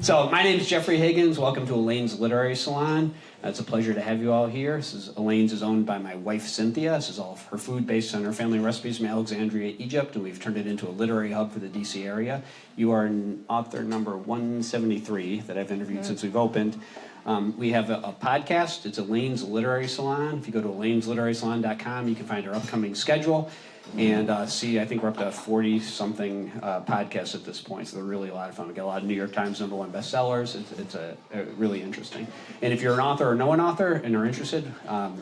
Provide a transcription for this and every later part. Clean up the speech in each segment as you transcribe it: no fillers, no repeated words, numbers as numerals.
So my name is Jeffrey Higgins. Welcome to Elaine's Literary Salon. It's a pleasure to have you all here. Elaine's is owned by my wife, Cynthia. This is all of her food based on her family recipes from Alexandria, Egypt, and we've turned it into a literary hub for the DC area. You are author number 173 that I've interviewed since we've opened. We have a podcast. It's Elaine's Literary Salon. If you go to elainesliterarysalon.com, you can find our upcoming schedule and see, I think we're up to 40-something podcasts at this point, so they're really a lot of fun. We got a lot of New York Times #1 bestsellers. It's really interesting. And if you're an author or know an author and are interested,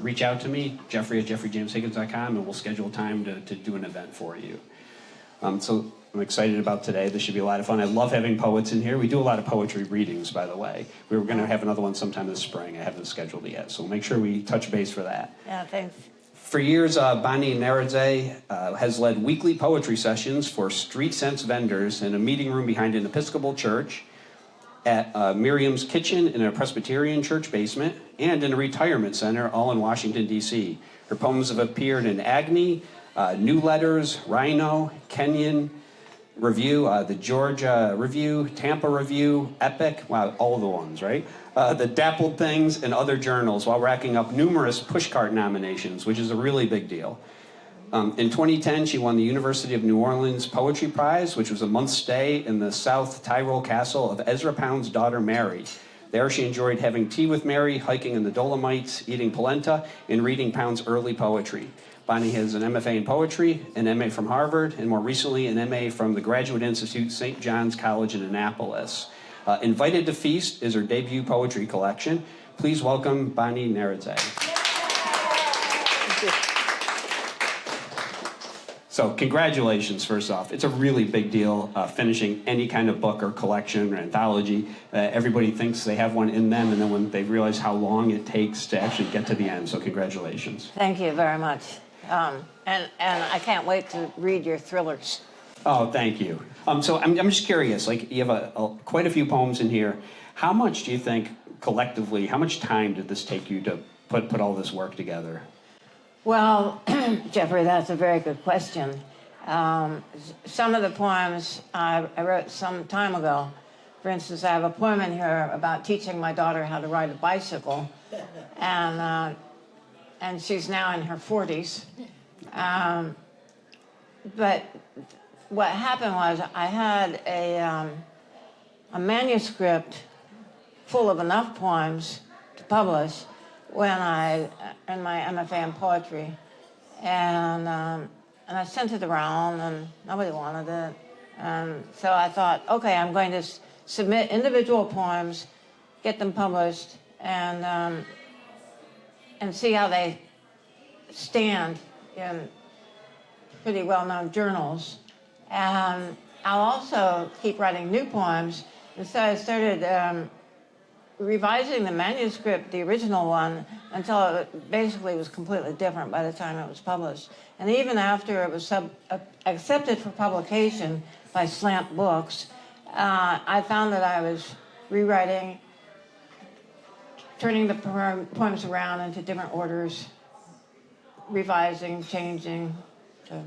reach out to me, Jeffrey at jeffreyjameshiggins.com, and we'll schedule time to do an event for you. So I'm excited about today. This should be a lot of fun. I love having poets in here. We do a lot of poetry readings, by the way. We were going to have another one sometime this spring. I haven't scheduled it yet, so we'll make sure we touch base for that. Yeah, thanks. For years, Bonnie Naradzay has led weekly poetry sessions for street sense vendors in a meeting room behind an Episcopal church, at Miriam's Kitchen in a Presbyterian church basement, and in a retirement center, all in Washington, D.C. Her poems have appeared in AGNI, New Letters, RHINO, Kenyon Review, the Georgia Review, Tampa Review, EPOCH, wow, all the ones, right? The Dappled Things, and other journals, while racking up numerous Pushcart nominations, which is a really big deal. In 2010, she won the University of New Orleans Poetry Prize, which was a month's stay in the South Tyrol castle of Ezra Pound's daughter, Mary. There she enjoyed having tea with Mary, hiking in the Dolomites, eating polenta, and reading Pound's early poetry. Bonnie has an MFA in poetry, an MA from Harvard, and more recently an MA from the Graduate Institute, St. John's College in Annapolis. Invited to Feast is her debut poetry collection. Please welcome Bonnie Naradzay. So congratulations, first off. It's a really big deal finishing any kind of book or collection or anthology. Everybody thinks they have one in them, and then when they realize how long it takes to actually get to the end, so congratulations. Thank you very much. And I can't wait to read your thrillers. Oh, thank you. So I'm just curious, like you have quite a few poems in here. How much do you think collectively, how much time did this take you to put all this work together? Well, Jeffrey, that's a very good question. Some of the poems I wrote some time ago. For instance, I have a poem in here about teaching my daughter how to ride a bicycle. And she's now in her 40s. But what happened was I had a manuscript full of enough poems to publish when in my MFA in poetry. And I sent it around and nobody wanted it. And so I thought, okay, I'm going to submit individual poems, get them published, and see how they stand in pretty well-known journals. And I'll also keep writing new poems. And so I started revising the manuscript, the original one, until it basically was completely different by the time it was published. And even after it was accepted for publication by Slant Books, I found that I was rewriting, turning the poems around into different orders, revising, changing. So,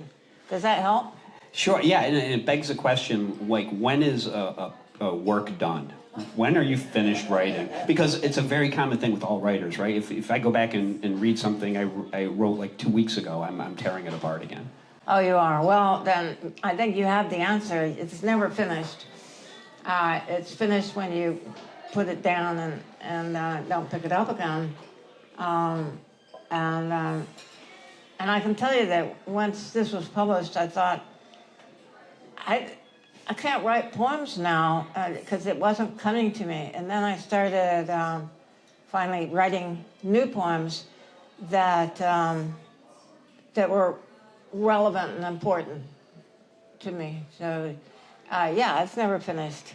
does that help? Sure, yeah, and it begs the question, like, when is a work done? When are you finished writing? Because it's a very common thing with all writers, right? If I go back and read something I wrote like 2 weeks ago, I'm tearing it apart again. Oh, you are? Well, then I think you have the answer. It's never finished. It's finished when you put it down and don't pick it up again. And I can tell you that once this was published, I thought, I can't write poems now because it wasn't coming to me. And then I started finally writing new poems that were relevant and important to me. So, yeah, it's never finished.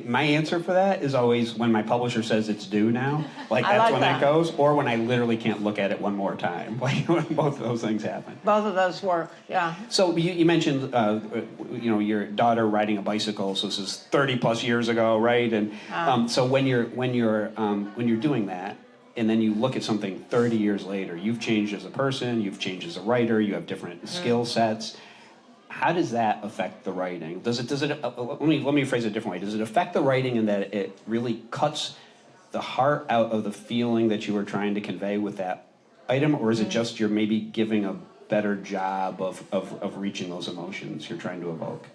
My answer for that is always when my publisher says it's due now. Like that's when that goes, or when I literally can't look at it one more time. Like when both of those things happen. Both of those work, yeah. So you mentioned, your daughter riding a bicycle. So this is 30 plus years ago, right? And so when you're doing that, and then you look at something 30 years later, you've changed as a person, you've changed as a writer, you have different skill sets. how does that affect the writing? Does it, let me phrase it a different way. Does it affect the writing in that it really cuts the heart out of the feeling that you were trying to convey with that item, or is it just you're maybe giving a better job of reaching those emotions you're trying to evoke?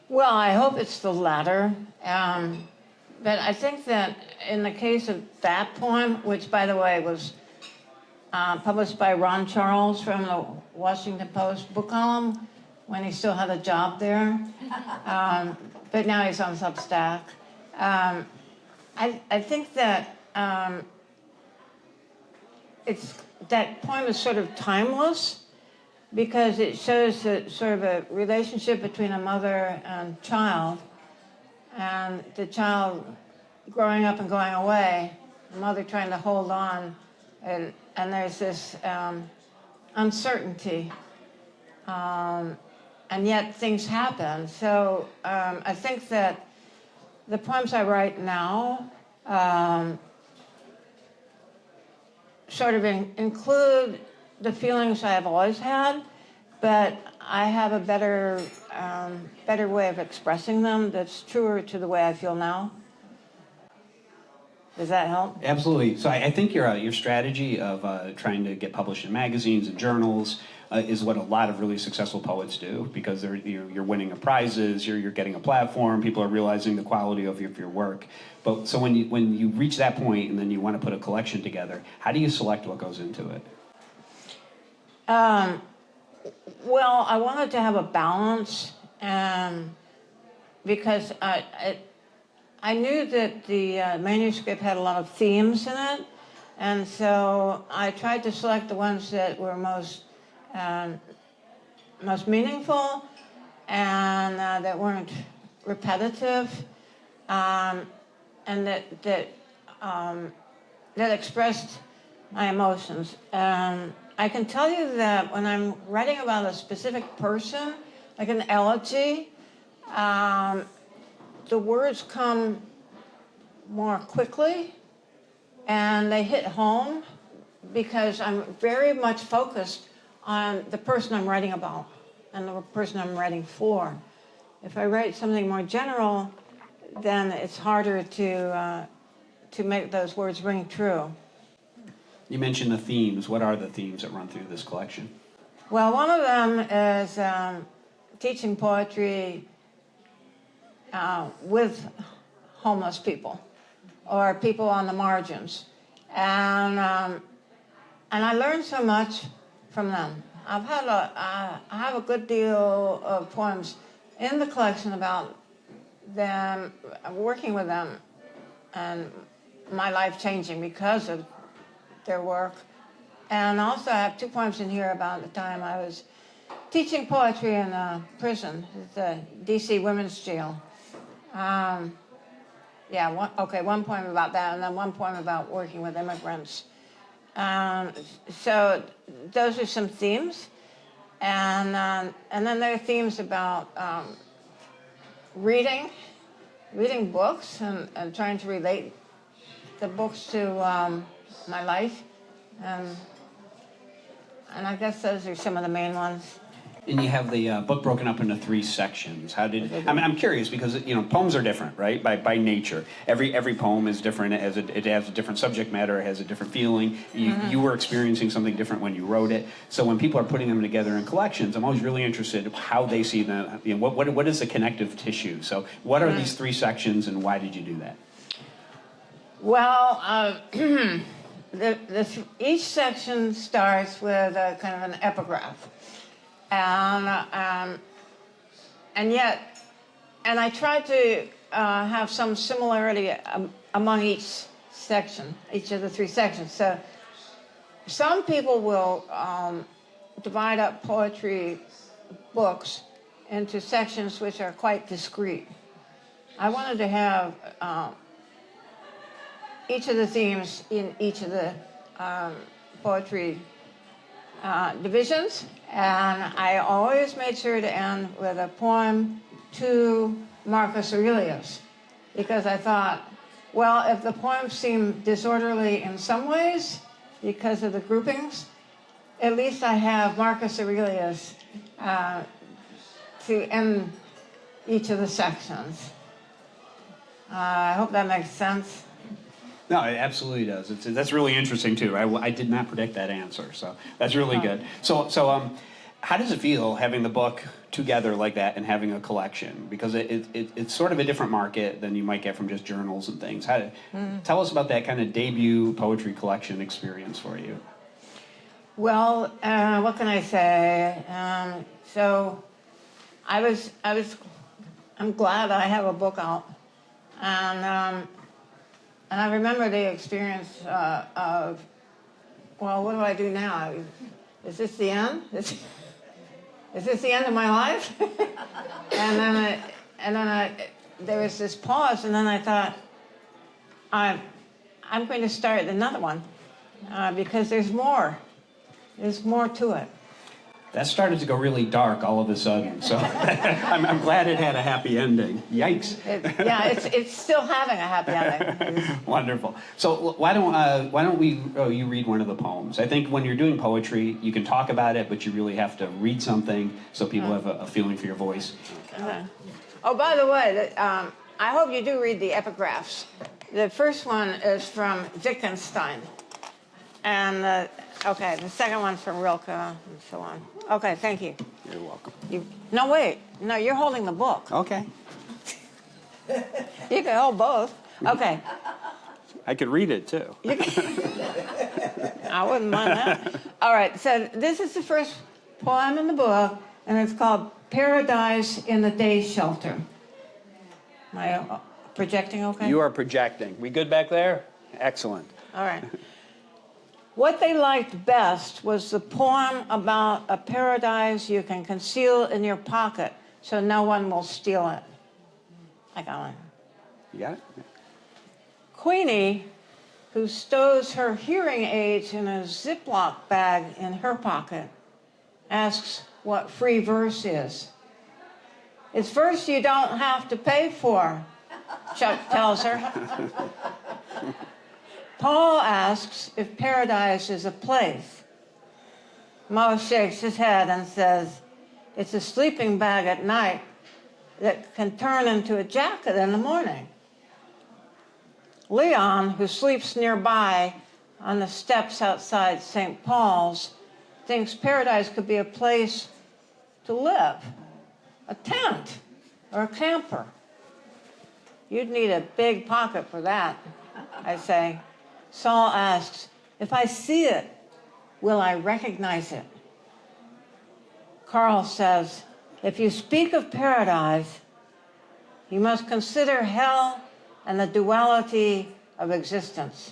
Well, I hope it's the latter. But I think that in the case of that poem, which, by the way, was published by Ron Charles from the Washington Post book column when he still had a job there, but now he's on Substack. I think that that poem is sort of timeless because it shows that sort of a relationship between a mother and child, and the child growing up and going away, the mother trying to hold on, and there's this uncertainty, and yet things happen. So I think that the poems I write now sort of include the feelings I have always had, but I have a better way of expressing them that's truer to the way I feel now. Does that help? Absolutely. So I think your strategy of trying to get published in magazines and journals is what a lot of really successful poets do, because you're winning prizes, you're getting a platform, people are realizing the quality of your work. But so when you reach that point and then you want to put a collection together, how do you select what goes into it? Well, I wanted to have a balance, because I knew that the manuscript had a lot of themes in it, and so I tried to select the ones that were most meaningful and that weren't repetitive, and that expressed my emotions. I can tell you that when I'm writing about a specific person, like an elegy, the words come more quickly and they hit home because I'm very much focused on the person I'm writing about and the person I'm writing for. If I write something more general, then it's harder to make those words ring true. You mentioned the themes. What are the themes that run through this collection? Well, one of them is teaching poetry with homeless people or people on the margins. And I learned so much from them. I have a good deal of poems in the collection about them, working with them, and my life changing because of their work. And also I have 2 poems in here about the time I was teaching poetry in a prison, the DC Women's Jail. One poem about that, and then 1 poem about working with immigrants. So those are some themes. And then there are themes about reading books and trying to relate the books to my life, and I guess those are some of the main ones. And you have the book broken up into 3 sections. I'm curious because poems are different, right? By nature, every poem is different. It has a different subject matter. It has a different feeling. You were experiencing something different when you wrote it. So when people are putting them together in collections, I'm always really interested in how they see them. What is the connective tissue? So what are these 3 sections, and why did you do that? Well, each section starts with a kind of an epigraph, and I tried to have some similarity among each of the 3 sections. So some people will divide up poetry books into sections which are quite discrete. I wanted to have each of the themes in each of the poetry divisions, and I always made sure to end with a poem to Marcus Aurelius, because I thought, well, if the poems seem disorderly in some ways because of the groupings, at least I have Marcus Aurelius to end each of the sections. I hope that makes sense. No, it absolutely does. That's really interesting too. I did not predict that answer, so that's really good. So how does it feel having the book together like that and having a collection? Because it's sort of a different market than you might get from just journals and things. Tell us about that kind of debut poetry collection experience for you. Well, what can I say? So I'm glad I have a book out, and I remember the experience of, well, what do I do now? Is this the end? Is this the end of my life? and then there was this pause, and then I thought, I'm going to start another one because there's more. There's more to it. That started to go really dark all of a sudden, so I'm glad it had a happy ending. Yikes. It's still having a happy ending. Wonderful. So why don't you read one of the poems? I think when you're doing poetry, you can talk about it, but you really have to read something so people have a feeling for your voice. Okay. Oh, by the way, I hope you do read the epigraphs. The first one is from Wittgenstein, and okay, the second one's from Rilke, and so on. Okay, thank you. You're welcome. No, wait. No, you're holding the book. Okay. You can hold both. Okay. I could read it, too. I wouldn't mind that. All right, so this is the first poem in the book, and it's called Paradise in the Day Shelter. Am I projecting okay? You are projecting. We good back there? Excellent. All right. What they liked best was the poem about a paradise you can conceal in your pocket so no one will steal it. I got one. You got it? Queenie, who stows her hearing aids in a Ziploc bag in her pocket, asks what free verse is. It's verse you don't have to pay for, Chuck tells her. Paul asks if paradise is a place. Mo shakes his head and says, it's a sleeping bag at night that can turn into a jacket in the morning. Leon, who sleeps nearby on the steps outside St. Paul's, thinks paradise could be a place to live, a tent or a camper. You'd need a big pocket for that, I say. Saul asks, if I see it, will I recognize it? Carl says, if you speak of paradise, you must consider hell and the duality of existence.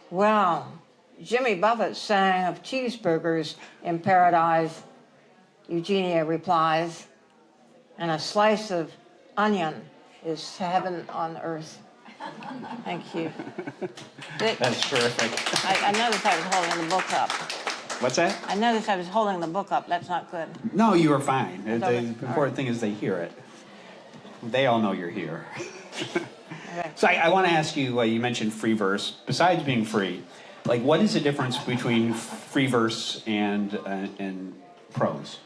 Well, Jimmy Buffett sang of cheeseburgers in paradise, Eugenia replies, and a slice of onion is heaven on earth. Thank you. That's terrific. I noticed I was holding the book up. What's that? I noticed I was holding the book up. That's not good. No, you were fine. The Okay. important thing is they hear it. They all know you're here. Okay. So I want to ask you, you mentioned free verse. Besides being free, like what is the difference between free verse and prose?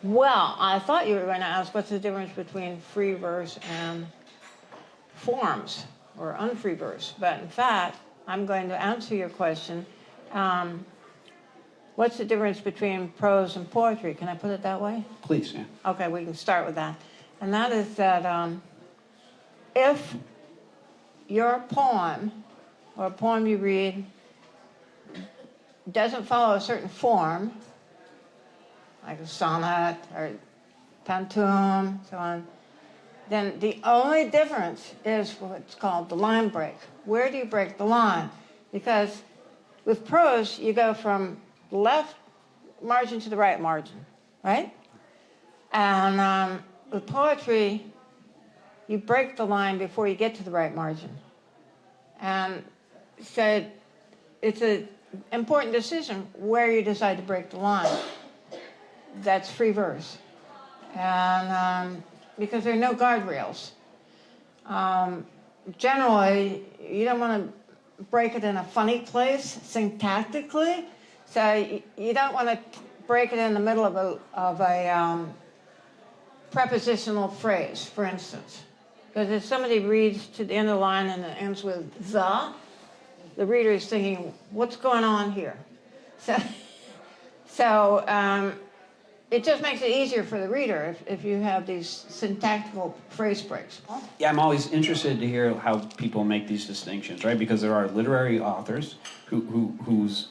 Well, I thought you were going to ask what's the difference between free verse and forms or unfree verse. But in fact, I'm going to answer your question. What's the difference between prose and poetry? Can I put it that way? Please, yeah. Okay, we can start with that. And that is that if your poem or a poem you read doesn't follow a certain form, like a sonnet or pantoum, so on, then the only difference is what's called the line break. Where do you break the line? Because with prose, you go from the left margin to the right margin, right? And with poetry, you break the line before you get to the right margin. And so it's an important decision where you decide to break the line. That's free verse. And because there are no guardrails. Generally, you don't want to break it in a funny place syntactically. So you don't want to break it in the middle of a prepositional phrase, for instance. Because if somebody reads to the end of the line and it ends with the reader is thinking, what's going on here? So it just makes it easier for the reader if you have these syntactical phrase breaks. Yeah, I'm always interested to hear how people make these distinctions, right? Because there are literary authors whose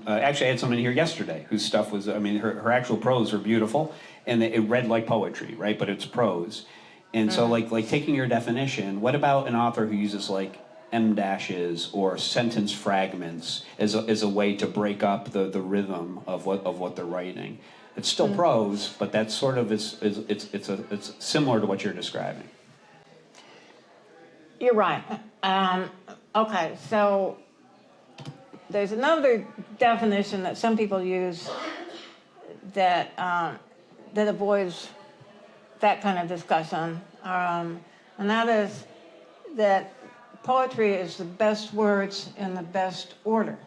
actually, I had someone here yesterday whose stuff was, I mean, her actual prose are beautiful, and it read like poetry, right? But it's prose. And so, like taking your definition, what about an author who uses, like, em dashes or sentence fragments as a way to break up the rhythm of what they're writing? It's still prose, but that sort of it's similar to what you're describing. You're right. Okay, so there's another definition that some people use that that avoids that kind of discussion, and that is that poetry is the best words in the best order.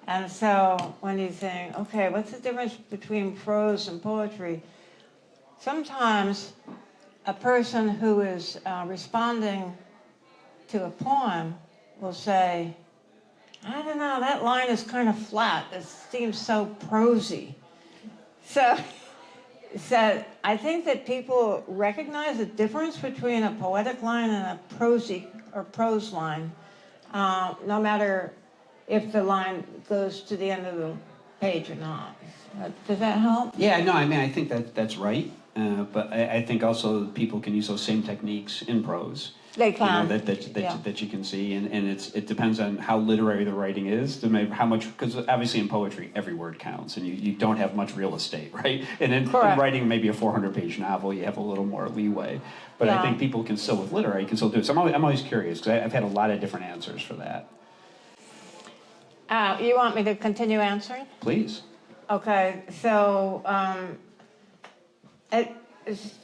And so when you think, okay, what's the difference between prose and poetry? Sometimes a person who is responding to a poem will say, I don't know, that line is kind of flat. It seems so prosy. So I think that people recognize the difference between a poetic line and a prosy or prose line, no matter if the line goes to the end of the page or not. Does that help? Yeah, no, I mean, I think that's right. But I think also people can use those same techniques in prose. They can. You know, that you can see, and it depends on how literary the writing is, to maybe how much, because obviously in poetry every word counts, and you don't have much real estate, right? And in writing maybe a 400-page novel, you have a little more leeway. But I think people can still, with literary, can still do it. So I'm always curious, because I've had a lot of different answers for that. You want me to continue answering? Please. Okay, so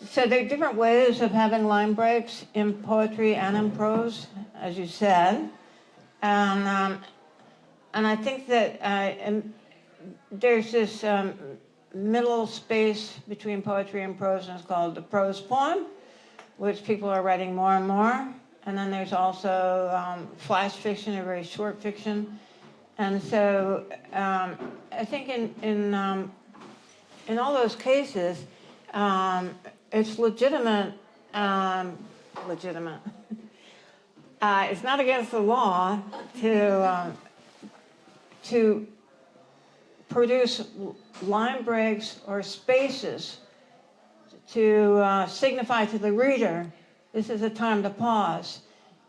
so there are different ways of having line breaks in poetry and in prose, as you said, and I think that there's this middle space between poetry and prose, and it's called the prose poem, which people are writing more and more. And then there's also flash fiction, or very short fiction. And so I think in all those cases, it's legitimate. It's not against the law to produce line breaks or spaces to signify to the reader this is a time to pause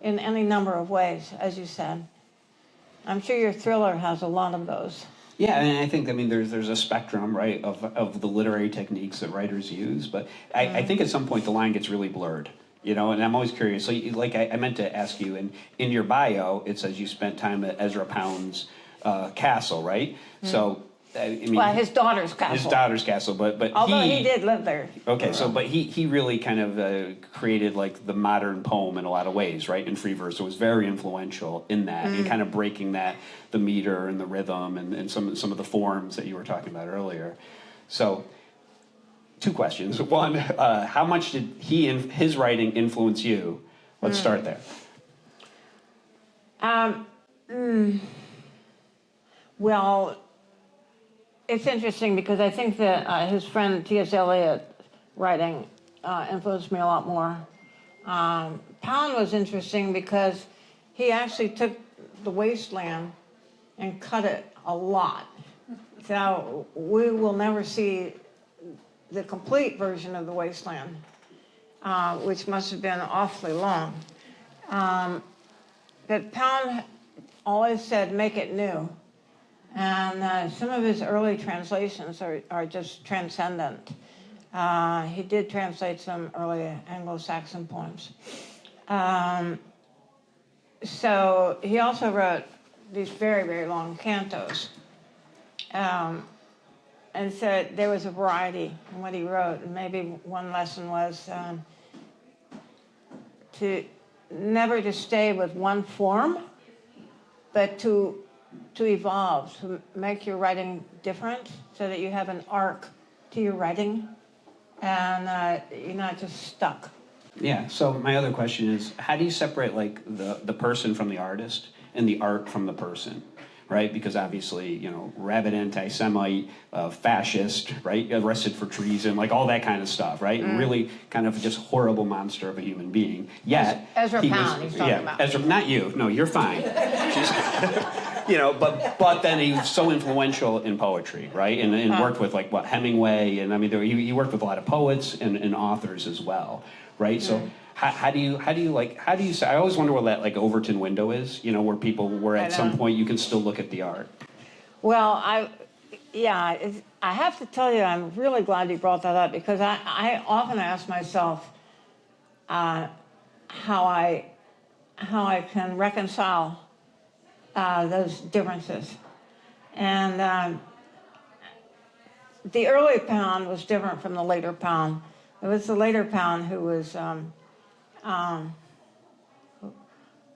in any number of ways, as you said. I'm sure your thriller has a lot of those. Yeah, and I think, I mean, there's a spectrum, right, of the literary techniques that writers use, but I think at some point the line gets really blurred, you know, and I'm always curious. So, like, I meant to ask you, in your bio, it says you spent time at Ezra Pound's castle, right? So, I mean, well, his daughter's castle. His daughter's castle, but although he did live there. Okay, so but he really kind of created like the modern poem in a lot of ways, right? In free verse, so it was very influential in that, and kind of breaking the meter and the rhythm and some of the forms that you were talking about earlier. So, two questions. One, how much did his writing influence you? Let's start there. Well, it's interesting because I think that his friend T.S. Eliot writing influenced me a lot more. Pound was interesting because he actually took the wasteland and cut it a lot. So we will never see the complete version of the wasteland, which must have been awfully long. But Pound always said, make it new. And some of his early translations are just transcendent. He did translate some early Anglo-Saxon poems. So he also wrote these very, very long cantos. And so there was a variety in what he wrote. And maybe one lesson was to never to stay with one form, but to to evolve, to make your writing different so that you have an arc to your writing and you're not just stuck. Yeah, so my other question is, how do you separate like the person from the artist and the art from the person, right? Because obviously, you know, rabid anti-Semite, fascist, right? Arrested for treason, like all that kind of stuff, right? And really kind of just horrible monster of a human being. Yet, Ezra Pound, he's talking about. Ezra, not you. No, you're fine. You know, but then he was so influential in poetry, right? And worked with like what Hemingway, and I mean, he worked with a lot of poets and authors as well, right? So how do you say? I always wonder what that like Overton window is, you know, where at some point you can still look at the art. Well, I have to tell you, I'm really glad you brought that up because I often ask myself how I can reconcile those differences. And the early Pound was different from the later Pound. It was the later Pound who was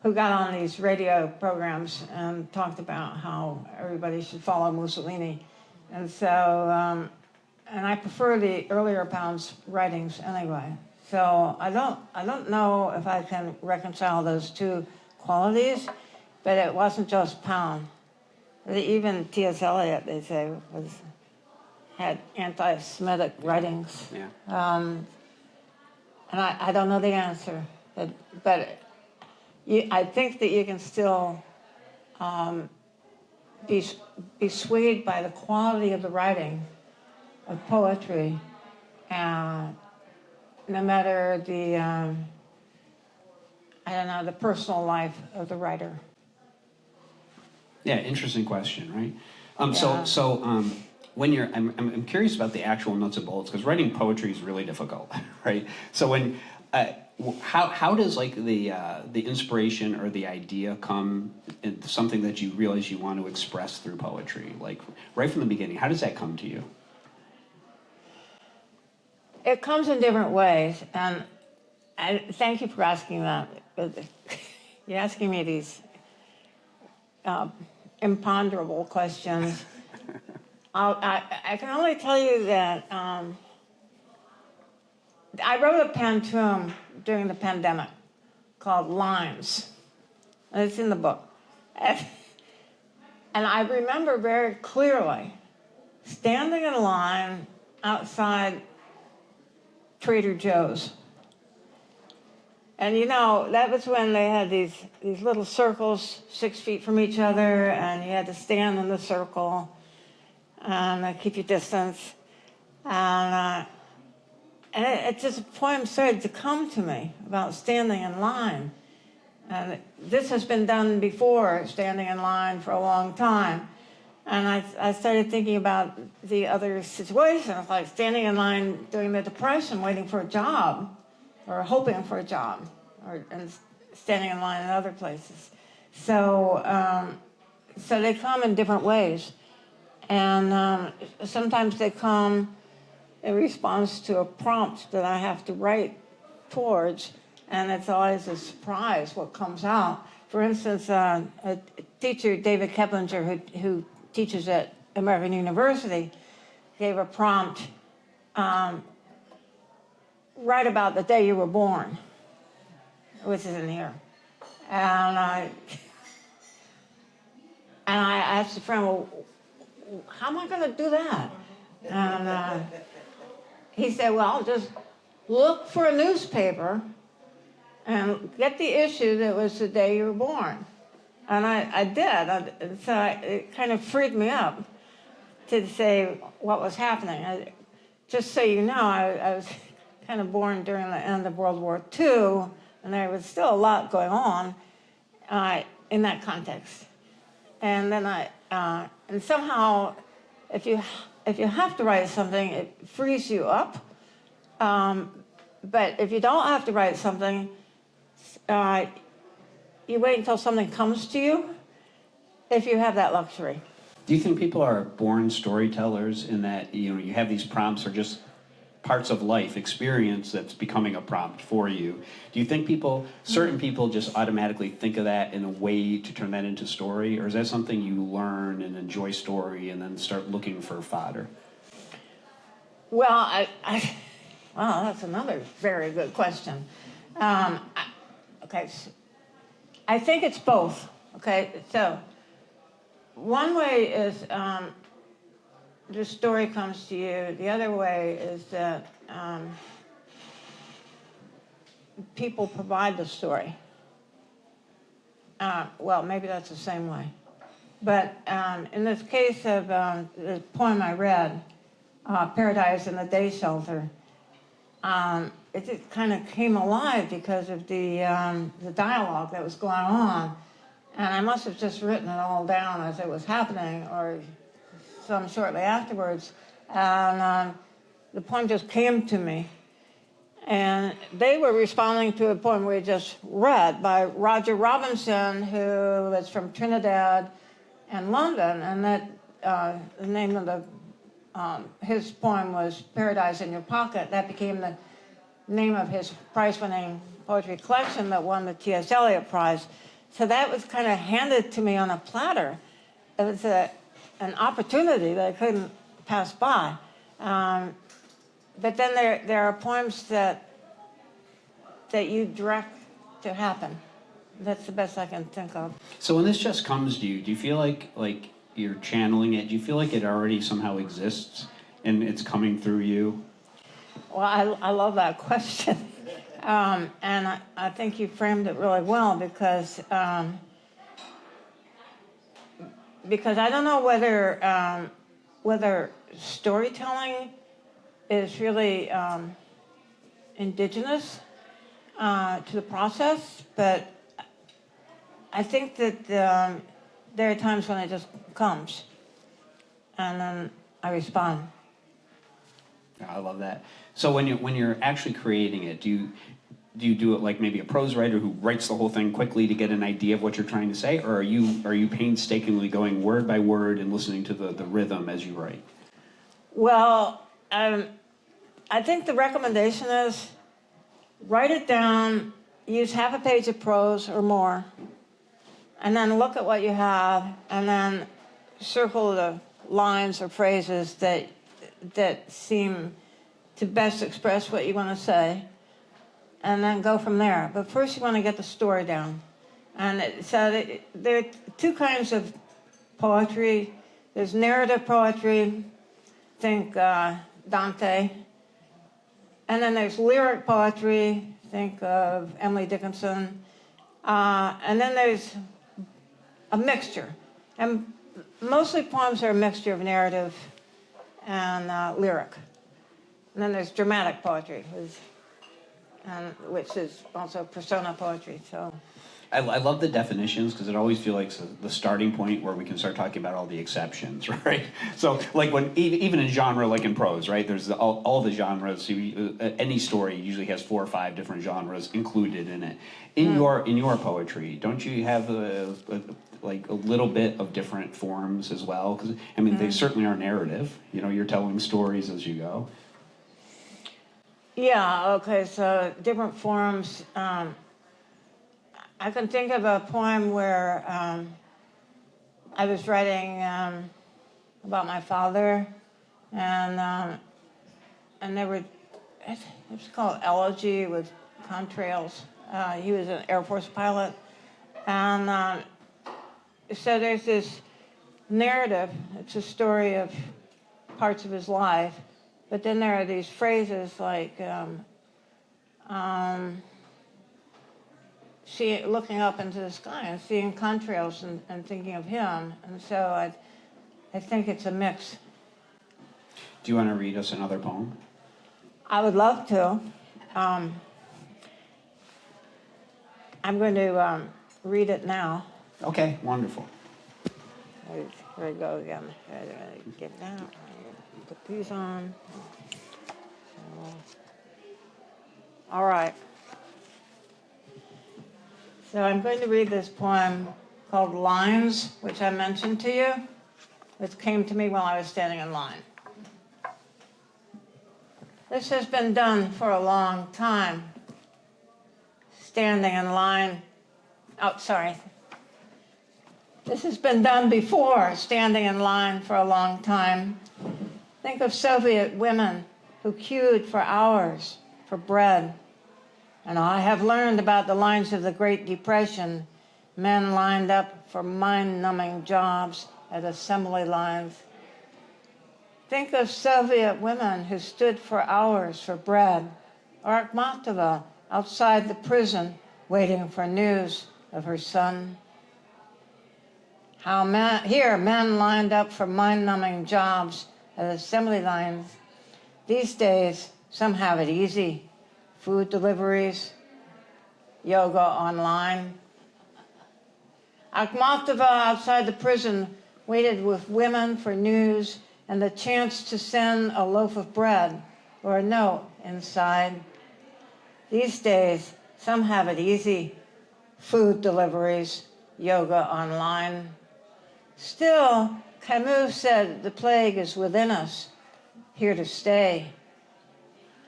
who got on these radio programs and talked about how everybody should follow Mussolini. And so, and I prefer the earlier Pound's writings anyway. So I don't know if I can reconcile those two qualities, but it wasn't just Pound. Even T.S. Eliot, they say, had anti-Semitic writings. Yeah. And I don't know the answer, but I think that you can still be swayed by the quality of the writing of poetry, no matter the the personal life of the writer. Yeah, interesting question, right? So when you're, I'm curious about the actual nuts and bolts because writing poetry is really difficult, right? So when, how does like the inspiration or the idea come in something that you realize you want to express through poetry? Like right from the beginning, how does that come to you? It comes in different ways, and thank you for asking that. You're asking me these imponderable questions. I can only tell you that I wrote a pantoum during the pandemic called Limes, and it's in the book. And I remember very clearly standing in line outside Trader Joe's. And you know, that was when they had these little circles 6 feet from each other, and you had to stand in the circle and keep your distance. And it just, a poem started to come to me about standing in line. And this has been done before, standing in line for a long time. And I started thinking about the other situations, like standing in line during the Depression, waiting for a job, or hoping for a job, and standing in line in other places. So, so they come in different ways. And sometimes they come in response to a prompt that I have to write towards, and it's always a surprise what comes out. For instance, a teacher, David Keplinger, who teaches at American University, gave a prompt, write about the day you were born, which is in here. And I asked a friend, well, how am I going to do that? And he said, well, just look for a newspaper and get the issue that was the day you were born. And I did. And so it kind of freed me up to say what was happening. Just so you know, I was kind of born during the end of World War II, and there was still a lot going on in that context. And then and somehow, if you have to write something, it frees you up. But if you don't have to write something, you wait until something comes to you, if you have that luxury. Do you think people are born storytellers in that, you know, you have these prompts or just parts of life experience that's becoming a prompt for you. Do you think certain people just automatically think of that in a way to turn that into story, or is that something you learn and enjoy story and then start looking for fodder? Well, well, that's another very good question. Okay, so I think it's both. Okay, so one way is the story comes to you. The other way is that people provide the story. Well, maybe that's the same way. But in this case of the poem I read, Paradise in the Day Shelter, it just kind of came alive because of the dialogue that was going on. And I must have just written it all down as it was happening, or some shortly afterwards. And the poem just came to me. And they were responding to a poem we just read by Roger Robinson, who is from Trinidad and London. And that the name of his poem was Paradise in Your Pocket. That became the name of his prize-winning poetry collection that won the T.S. Eliot Prize. So that was kind of handed to me on a platter. It was an opportunity that I couldn't pass by. But then there are poems that you direct to happen. That's the best I can think of. So when this just comes to you, do you feel like you're channeling it? Do you feel like it already somehow exists and it's coming through you? Well, I love that question. And I think you framed it really well because I don't know whether storytelling is really indigenous to the process, but I think that there are times when it just comes, and then I respond. I love that. So when you're actually creating it, do you do it like maybe a prose writer who writes the whole thing quickly to get an idea of what you're trying to say, or are you painstakingly going word by word and listening to the rhythm as you write? Well, I think the recommendation is write it down, use half a page of prose or more, and then look at what you have, and then circle the lines or phrases that seem to best express what you want to say, and then go from there. But first you want to get the story down. And so there are two kinds of poetry. There's narrative poetry, think Dante. And then there's lyric poetry, think of Emily Dickinson. And then there's a mixture. And mostly poems are a mixture of narrative and lyric. And then there's dramatic poetry, which is also persona poetry. So I love the definitions because it always feels like the starting point where we can start talking about all the exceptions, right? So like even in genre, like in prose, right? There's all the genres. Any story usually has 4 or 5 different genres included in it. In your poetry, don't you have like a little bit of different forms as well? Because I mean, they certainly are narrative. You know, you're telling stories as you go. yeah, okay. So different forms. I can think of a poem where I was writing about my father, and there were, it was called Elegy with contrails. He was an Air Force pilot, and so there's this narrative. It's a story of parts of his life, but then there are these phrases like looking up into the sky and seeing contrails and thinking of him. And so I think it's a mix. Do you want to read us another poem? I would love to. I'm going to read it now. Okay, wonderful. Here we go again. Get down. Put these on. All right. So I'm going to read this poem called Lines, which I mentioned to you, which came to me while I was standing in line. This has been done for a long time. Standing in line. Oh, sorry. This has been done before, standing in line for a long time. Think of Soviet women who queued for hours for bread. And I have learned about the lines of the Great Depression. Men lined up for mind-numbing jobs at assembly lines. Think of Soviet women who stood for hours for bread, or Akhmatova outside the prison waiting for news of her son. Here, men lined up for mind-numbing jobs at assembly lines. These days, some have it easy. Food deliveries, yoga online. Akhmatova outside the prison waited with women for news and the chance to send a loaf of bread or a note inside. These days, some have it easy. Food deliveries, yoga online. Still, Camus said the plague is within us, here to stay.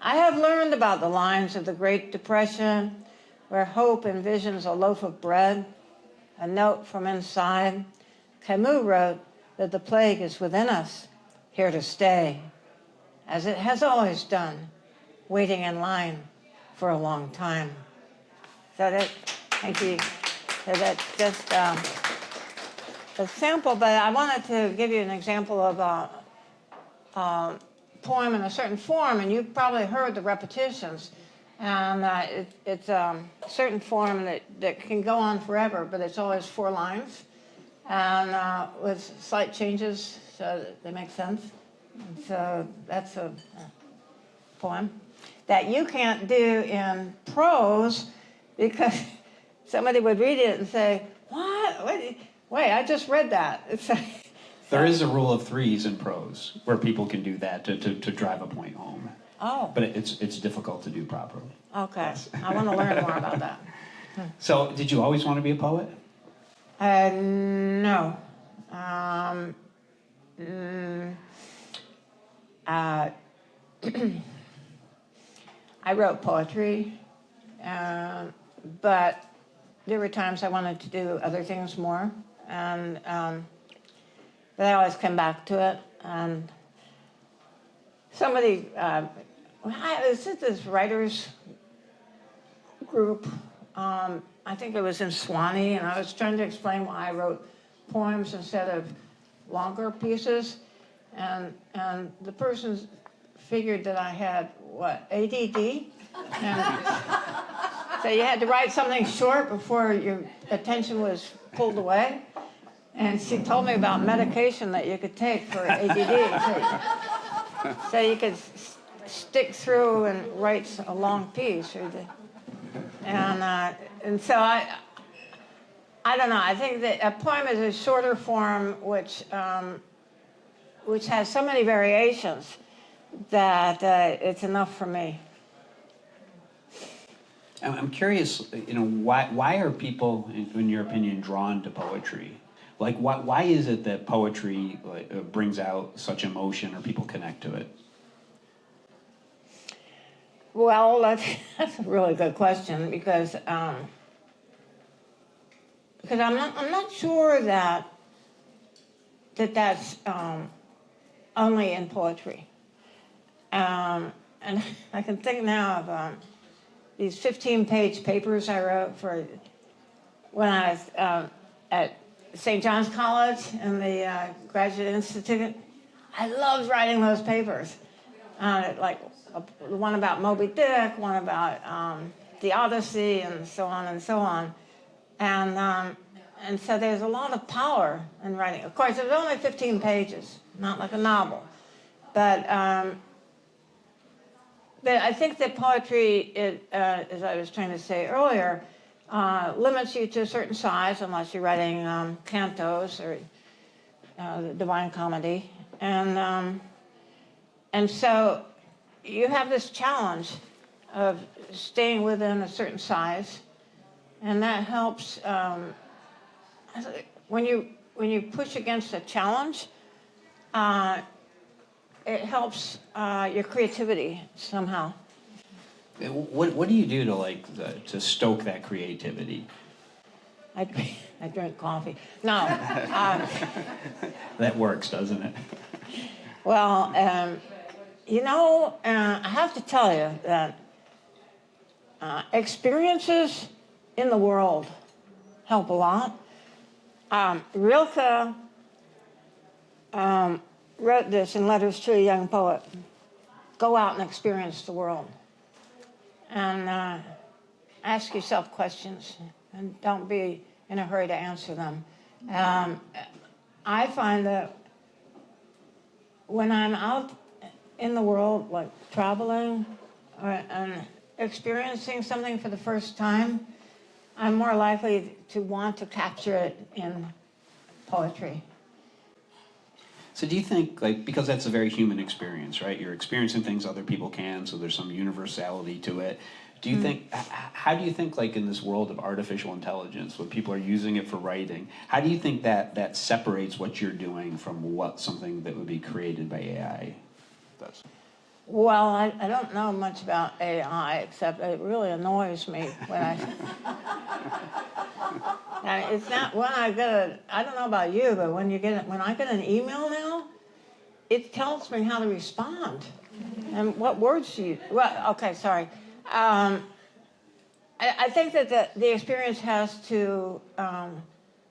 I have learned about the lines of the Great Depression, where hope envisions a loaf of bread, a note from inside. Camus wrote that the plague is within us, here to stay, as it has always done, waiting in line for a long time. Is that it? Thank you. So that's just a sample, but I wanted to give you an example of a poem in a certain form, and you've probably heard the repetitions. And it's a certain form that can go on forever, but it's always 4 lines, and with slight changes so that they make sense. And so that's a poem that you can't do in prose because somebody would read it and say, what? Wait, I just read that. It's There is a rule of 3s in prose where people can do that to drive a point home. Oh. But it's difficult to do properly. Okay. I want to learn more about that. So, did you always want to be a poet? No. I wrote poetry, but there were times I wanted to do other things more, and but I always come back to it. And somebody, I was at this writers group. I think it was in Swanee, and I was trying to explain why I wrote poems instead of longer pieces, and the person figured that I had, what, ADD? And so you had to write something short before your attention was pulled away. And she told me about medication that you could take for ADD. So you could stick through and write a long piece. And so I don't know. I think that a poem is a shorter form which has so many variations that it's enough for me. I'm curious, why are people, in your opinion, drawn to poetry? Like, why is it that poetry brings out such emotion or people connect to it? Well, that's a really good question because I'm not sure that's only in poetry. And I can think now of these 15-page papers I wrote for when I was at St. John's College in the Graduate Institute. I loved writing those papers, like one about Moby Dick, one about the Odyssey, and so on and so on. And so there's a lot of power in writing. Of course, it was only 15 pages, not like a novel. But I think that poetry, as I was trying to say earlier, limits you to a certain size unless you're writing cantos or the Divine Comedy. And so you have this challenge of staying within a certain size, and that helps when you push against a challenge, it helps your creativity somehow. What do you do to stoke that creativity? I drink coffee. No. That works, doesn't it? Well, you know, I have to tell you that experiences in the world help a lot. Rilke wrote this in Letters to a Young Poet. Go out and experience the world. And ask yourself questions, and don't be in a hurry to answer them. I find that when I'm out in the world, like traveling and experiencing something for the first time, I'm more likely to want to capture it in poetry. So do you think, because that's a very human experience, right? You're experiencing things other people can, so there's some universality to it. Do you think, how do you think, in this world of artificial intelligence, when people are using it for writing, how do you think that separates what you're doing from something that would be created by AI does? Well, I don't know much about AI, except it really annoys me when and it's not when I get I don't know about you, but when I get an email now, it tells me how to respond and what words to use. Well, okay, sorry. I think that the experience has to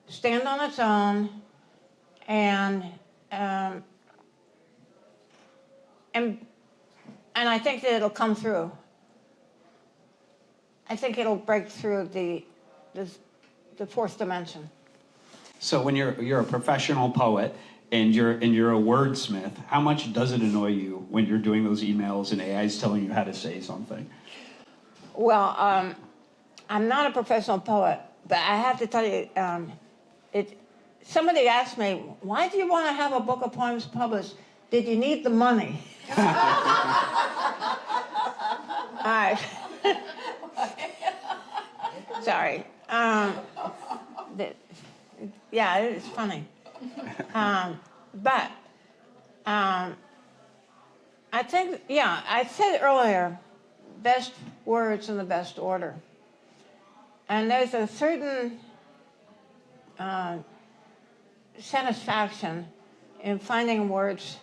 stand on its own and I think that it'll come through. I think it'll break through the fourth dimension. So when you're a professional poet and you're a wordsmith, how much does it annoy you when you're doing those emails and AI is telling you how to say something? Well, I'm not a professional poet, but I have to tell you, somebody asked me, why do you want to have a book of poems published? Did you need the money? All right. Sorry. Yeah, it's funny. But I think, yeah, I said earlier, best words in the best order. And there's a certain satisfaction in finding words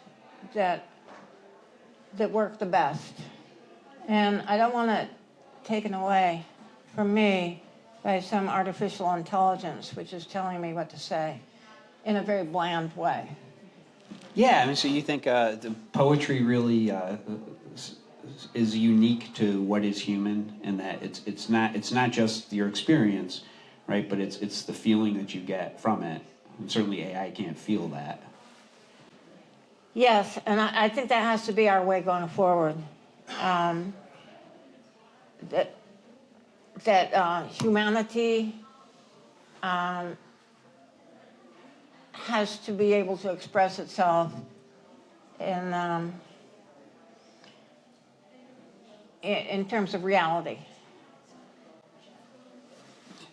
that work the best. And I don't want it taken away from me by some artificial intelligence which is telling me what to say in a very bland way. Yeah, I mean, so you think the poetry really is unique to what is human, and that it's not just your experience, right? But it's the feeling that you get from it. And certainly AI can't feel that. Yes, and I think that has to be our way going forward. That humanity has to be able to express itself in terms of reality.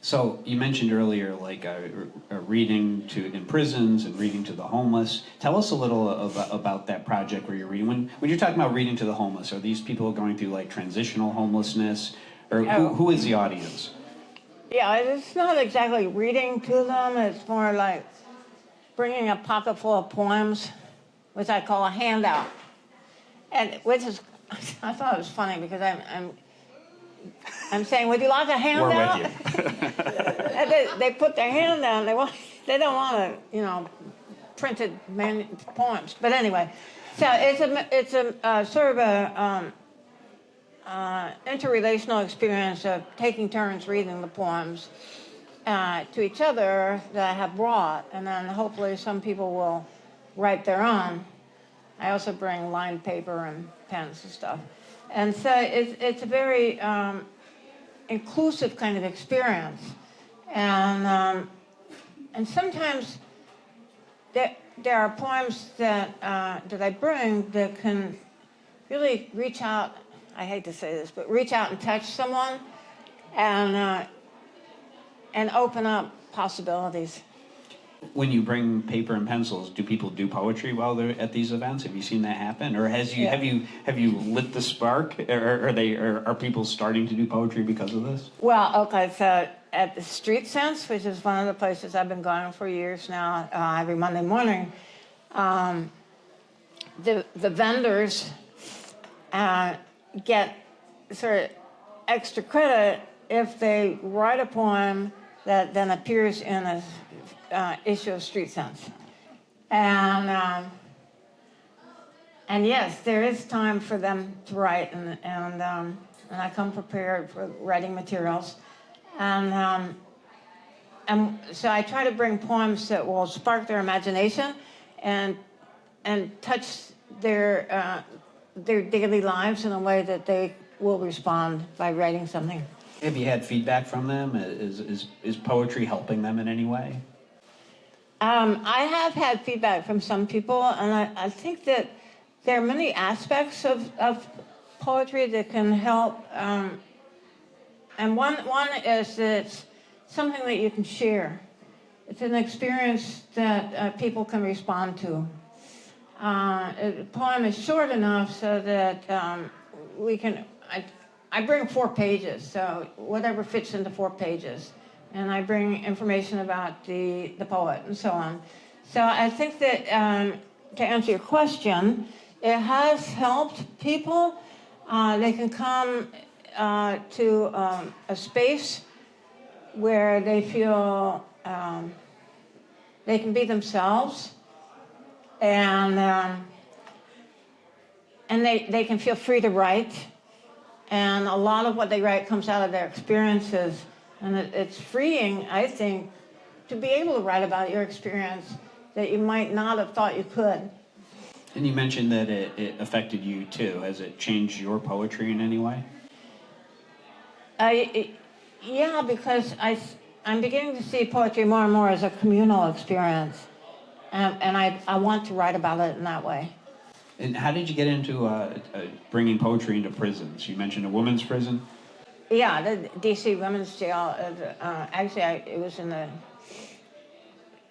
So you mentioned earlier, reading in prisons and reading to the homeless. Tell us a little about that project where you're reading. When you're talking about reading to the homeless, are these people going through transitional homelessness, or who is the audience? Yeah, it's not exactly reading to them. It's more like bringing a pocket full of poems, which I call a handout, and which is I thought it was funny because I'm saying, would you like a handout? We're with you. And they put their hand down. They don't want printed poems. But anyway, so it's a sort of a interrelational experience of taking turns reading the poems to each other that I have brought, and then hopefully some people will write their own. I also bring lined paper and pens and stuff. And so it's a very inclusive kind of experience. And sometimes there are poems that I bring that can really reach out, I hate to say this, but reach out and touch someone and open up possibilities. When you bring paper and pencils, do people do poetry while they're at these events? Have you seen that happen, or have you lit the spark? Are people starting to do poetry because of this? Well, okay, so at the Street Sense, which is one of the places I've been going for years now, every Monday morning, the vendors get sort of extra credit if they write a poem that then appears in a issue of Street Sense. And yes, there is time for them to write, and I come prepared for writing materials. And so I try to bring poems that will spark their imagination and touch their daily lives in a way that they will respond by writing something. Have you had feedback from them? Is poetry helping them in any way? I have had feedback from some people, and I think that there are many aspects of poetry that can help. And one is that it's something that you can share. It's an experience that people can respond to. The poem is short enough so that we can. I bring 4 pages, so whatever fits into 4 pages. And I bring information about the poet and so on. So I think that, to answer your question, it has helped people. They can come to a space where they feel they can be themselves, and they can feel free to write. And a lot of what they write comes out of their experiences. And it's freeing, I think, to be able to write about your experience that you might not have thought you could. And you mentioned that it affected you too. Has it changed your poetry in any way? Yeah, because I'm beginning to see poetry more and more as a communal experience. And I want to write about it in that way. And how did you get into bringing poetry into prisons? You mentioned a women's prison. Yeah, the D.C. Women's Jail. Actually, it was in the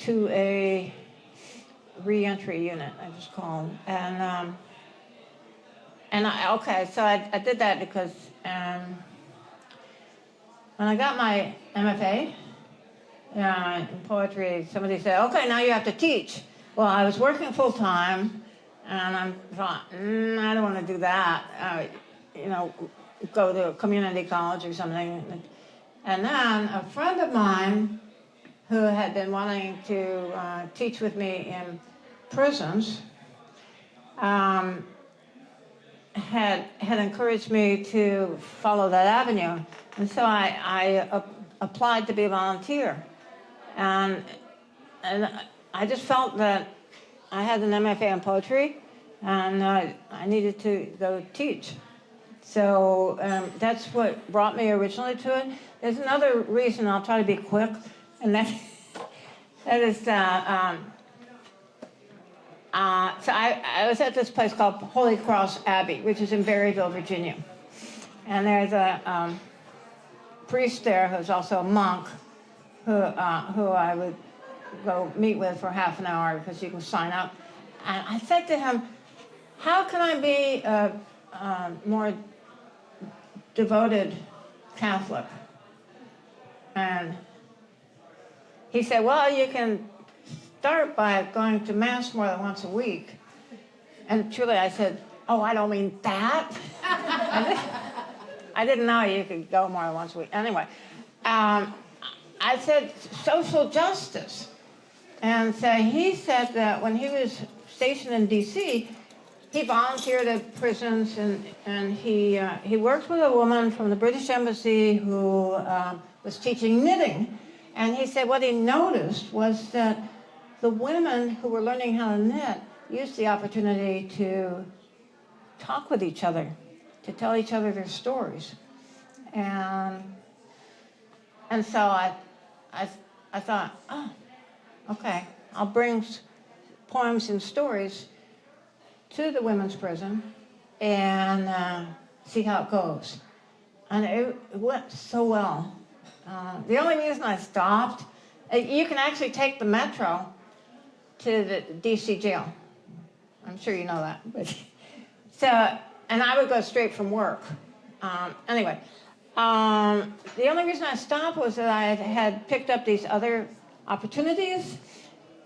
2A reentry unit, I just call them. So I did that because when I got my MFA in poetry, somebody said, "Okay, now you have to teach." Well, I was working full time. And I thought, I don't want to do that, go to a community college or something. And then a friend of mine who had been wanting to teach with me in prisons had encouraged me to follow that avenue. And so I applied to be a volunteer. And I just felt that I had an MFA in poetry, and I needed to go teach. So that's what brought me originally to it. There's another reason, I'll try to be quick, and that is, so I was at this place called Holy Cross Abbey, which is in Berryville, Virginia. And there's a priest there who's also a monk who I would go meet with for half an hour because you can sign up. And I said to him, how can I be a more devoted Catholic? And he said, well, you can start by going to Mass more than once a week. And truly I said, oh, I don't mean that. I didn't know you could go more than once a week. Anyway, I said social justice. And so he said that when he was stationed in D.C., he volunteered at prisons, and he worked with a woman from the British Embassy who was teaching knitting. And he said what he noticed was that the women who were learning how to knit used the opportunity to talk with each other, to tell each other their stories. And so I thought, oh, okay, I'll bring poems and stories to the women's prison and see how it goes. And it went so well. The only reason I stopped You can actually take the metro to the DC jail. I'm sure you know that. But so, and I would go straight from work. Anyway, the only reason I stopped was that I had picked up these other opportunities.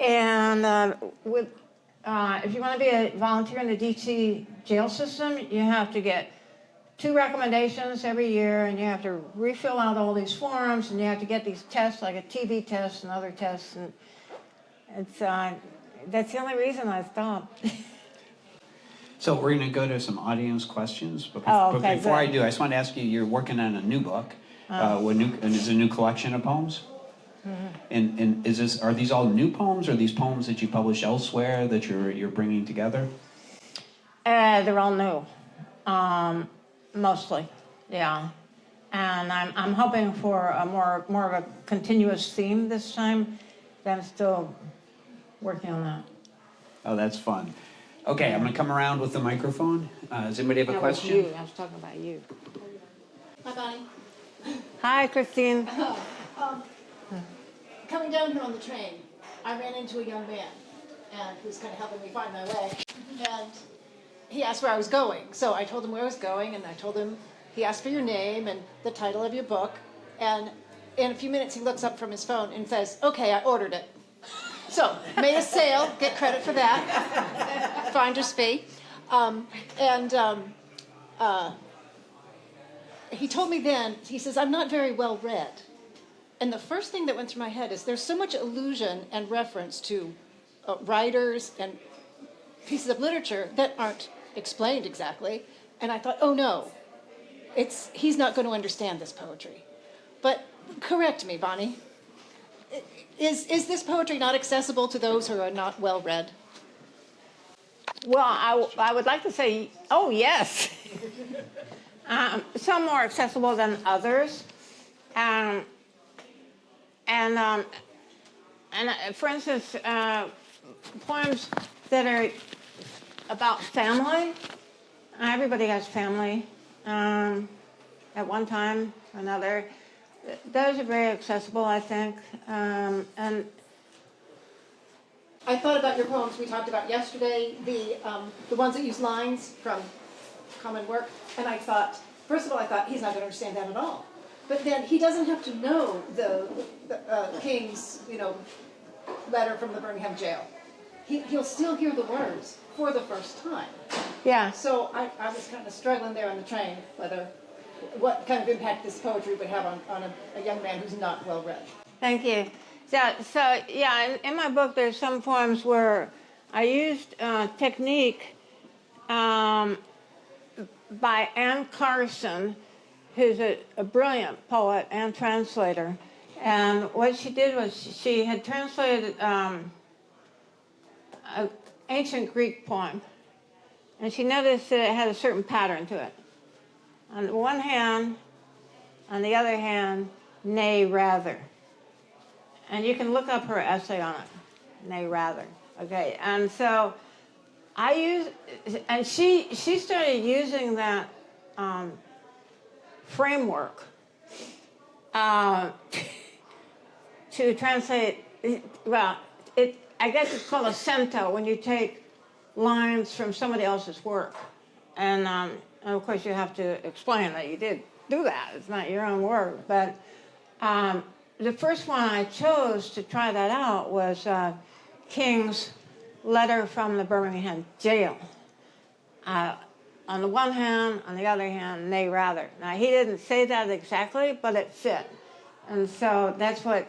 And if you want to be a volunteer in the DC jail system, you have to get 2 recommendations every year, and you have to refill out all these forms, and you have to get these tests, like a TB test and other tests. And it's that's the only reason I stopped. So we're going to go to some audience questions. But, Oh, okay, but before I good. do, I just want to ask you, you're working on a new book. And it's a new collection of poems? Mm-hmm. And are these all new poems, or are these poems that you published elsewhere that you're bringing together? They're all new, mostly, yeah. And I'm hoping for a more of a continuous theme this time. But I'm still working on that. Oh, that's fun. Okay, I'm going to come around with the microphone. Does anybody have a question? You. I was talking about you. Hi, Bonnie. Hi, Christine. Coming down here on the train, I ran into a young man, and he was kind of helping me find my way. And he asked where I was going, so I told him where I was going, and I told him, he asked for your name and the title of your book, and in a few minutes he looks up from his phone and says, okay, I ordered it. So, made a sale, get credit for that, finder's fee. He told me then, he says, I'm not very well read. And the first thing that went through my head is there's so much allusion and reference to writers and pieces of literature that aren't explained exactly. And I thought, oh no, he's not going to understand this poetry. But correct me, Bonnie. Is this poetry not accessible to those who are not well read? Well, I would like to say, oh yes. Some more accessible than others. For instance, poems that are about family. Everybody has family at one time or another. Those are very accessible, I think. And I thought about your poems we talked about yesterday, the ones that use lines from common work, and I thought, first of all, I thought he's not going to understand that at all. But then he doesn't have to know the King's, letter from the Birmingham jail. He'll still hear the words for the first time. yeah. So I was kind of struggling there on the train, what kind of impact this poetry would have on a young man who's not well read. Thank you. So yeah, in my book, there's some poems where I used technique by Anne Carson, who's a brilliant poet and translator. And what she did was she had translated an ancient Greek poem. And she noticed that it had a certain pattern to it. On the one hand, on the other hand, nay, rather. And you can look up her essay on it, nay, rather. Okay, and so she started using that framework to translate, I guess it's called a cento when you take lines from somebody else's work. And of course you have to explain that you did do that. It's not your own work. But the first one I chose to try that out was King's letter from the Birmingham jail. On the one hand, on the other hand, nay, rather. Now, he didn't say that exactly, but it fit. And so that's what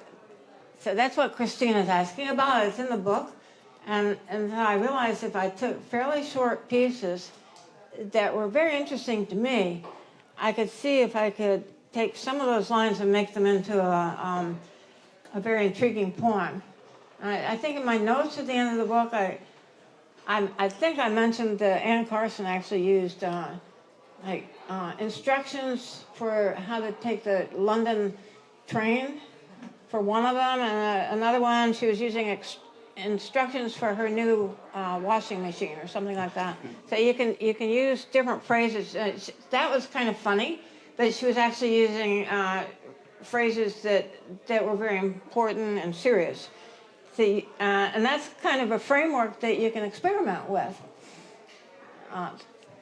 Christine is asking about. It's in the book. And so I realized if I took fairly short pieces that were very interesting to me, I could see if I could take some of those lines and make them into a very intriguing poem. I think in my notes at the end of the book, I think I mentioned that Anne Carson actually used instructions for how to take the London train for one of them, and another one she was using instructions for her new washing machine or something like that. So you can use different phrases. That was kind of funny, but she was actually using phrases that were very important and serious. And that's kind of a framework that you can experiment with.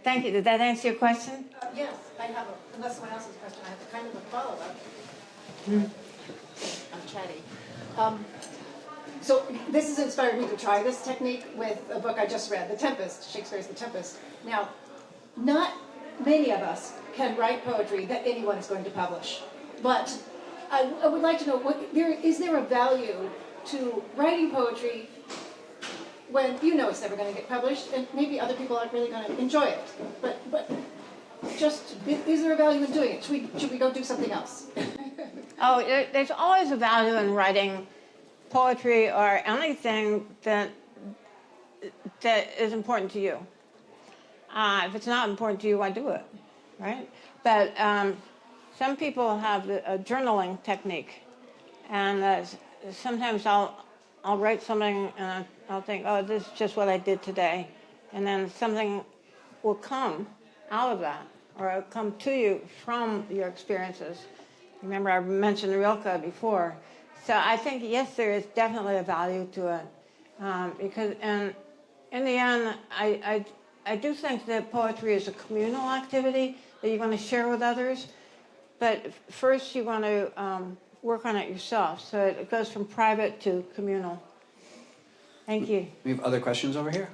Thank you. Did that answer your question? Yes, I have unless someone else's question, I have a kind of a follow-up. I'm chatty. So this has inspired me to try this technique with a book I just read, The Tempest, Shakespeare's The Tempest. Now, not many of us can write poetry that anyone is going to publish. But I would like to know, is there a value to writing poetry when you know it's never going to get published, and maybe other people aren't really going to enjoy it? But just, is there a value in doing it? Should we go do something else? Oh, there's always a value in writing poetry or anything that is important to you. If it's not important to you, why do it, right? But some people have a journaling technique, and sometimes I'll write something and I'll think, oh, this is just what I did today, and then something will come out of that, or it'll come to you from your experiences. Remember, I mentioned Rilke before. So I think, yes, there is definitely a value to it. Because in the end, I do think that poetry is a communal activity that you want to share with others. But first, you want to work on it yourself. So it goes from private to communal. Thank you. We have other questions over here.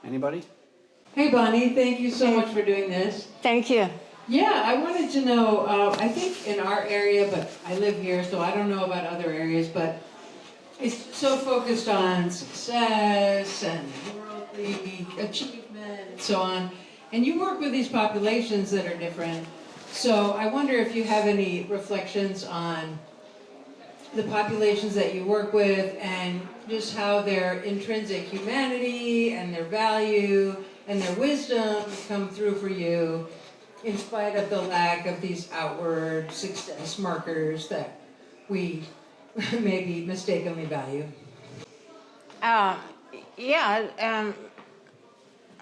Anybody? Hey, Bonnie, thank you so much for doing this. Thank you. Yeah, I wanted to know, I think in our area, but I live here, so I don't know about other areas, but it's so focused on success and worldly achievement and so on. And you work with these populations that are different. So I wonder if you have any reflections on the populations that you work with and just how their intrinsic humanity and their value and their wisdom come through for you, in spite of the lack of these outward success markers that we maybe mistakenly value. Yeah, I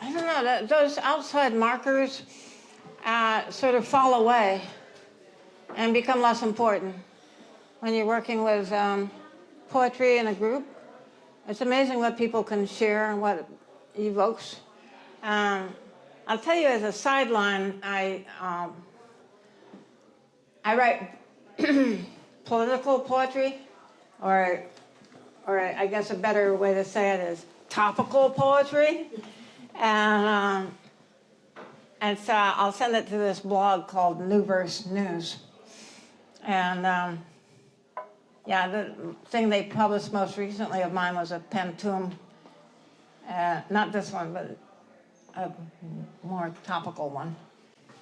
don't know, those outside markers sort of fall away and become less important when you're working with poetry in a group. It's amazing what people can share and what it evokes. I'll tell you as a sideline, I write political poetry, or I guess a better way to say it is topical poetry, and so I'll send it to this blog called New Verse News, and yeah, the thing they published most recently of mine was a pentum, not this one, but a more topical one.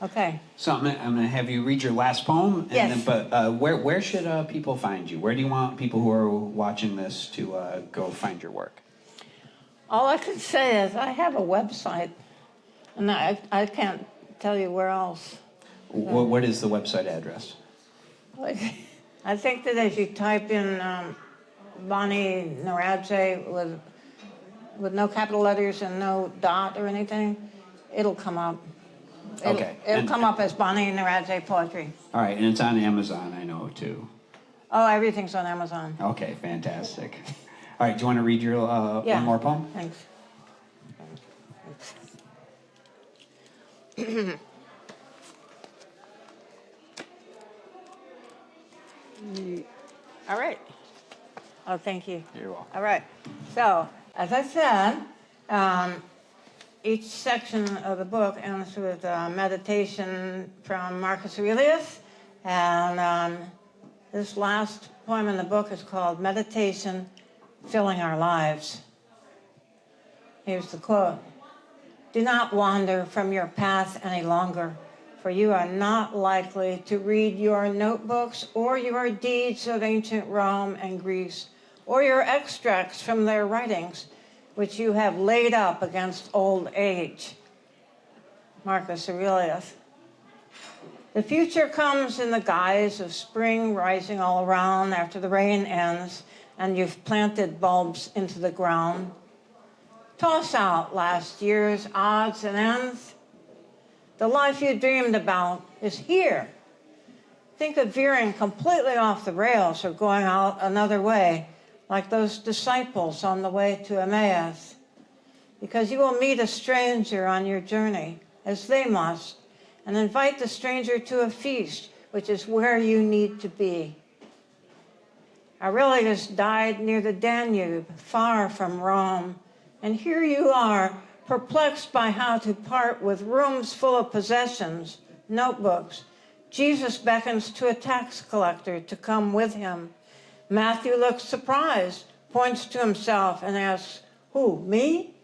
Okay. So I'm gonna have you read your last poem. And Yes. Then, but where should people find you? Where do you want people who are watching this to go find your work? All I can say is I have a website, and I can't tell you where else. What is the website address? I think that if you type in Bonnie Naradzay with no capital letters and no dot or anything, it'll come up. It'll come up as Bonnie Naradzay Poetry. All right, and it's on Amazon, I know, too. Oh, everything's on Amazon. Okay, fantastic. All right, do you want to read your Yeah. one more poem? Thanks. All right. Oh, thank you. You're welcome. All right. So, as I said, each section of the book ends with meditation from Marcus Aurelius. And this last poem in the book is called Meditation Filling Our Lives. Here's the quote. Do not wander from your path any longer, for you are not likely to read your notebooks or your deeds of ancient Rome and Greece, or your extracts from their writings, which you have laid up against old age. Marcus Aurelius. The future comes in the guise of spring rising all around after the rain ends and you've planted bulbs into the ground. Toss out last year's odds and ends. The life you dreamed about is here. think of veering completely off the rails or going out another way, like those disciples on the way to Emmaus, because you will meet a stranger on your journey, as they must, and invite the stranger to a feast, which is where you need to be. Aurelius died near the Danube, far from Rome, and here you are, perplexed by how to part with rooms full of possessions, notebooks. Jesus beckons to a tax collector to come with him. Matthew looks surprised, points to himself, and asks, "Who, me?"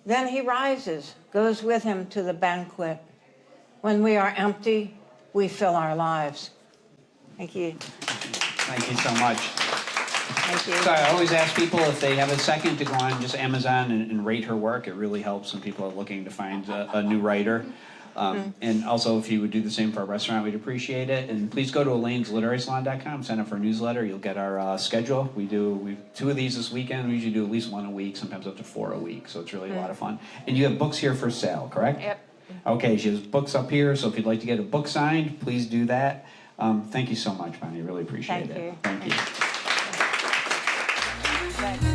Then he rises, goes with him to the banquet. When we are empty, we fill our lives. Thank you. Thank you so much. Thank you. So I always ask people if they have a second to go on just Amazon and rate her work. It really helps when people are looking to find a new writer. And also, if you would do the same for our restaurant, we'd appreciate it. And please go to elainesliterarysalon.com, sign up for a newsletter. You'll get our schedule. We've 2 of these this weekend. We usually do at least 1 a week, sometimes up to 4 a week. So it's really a lot of fun. And you have books here for sale, correct? Yep. Okay, she has books up here. So if you'd like to get a book signed, please do that. Thank you so much, Bonnie. Really appreciate it. Thank you. Thank you. Thank you.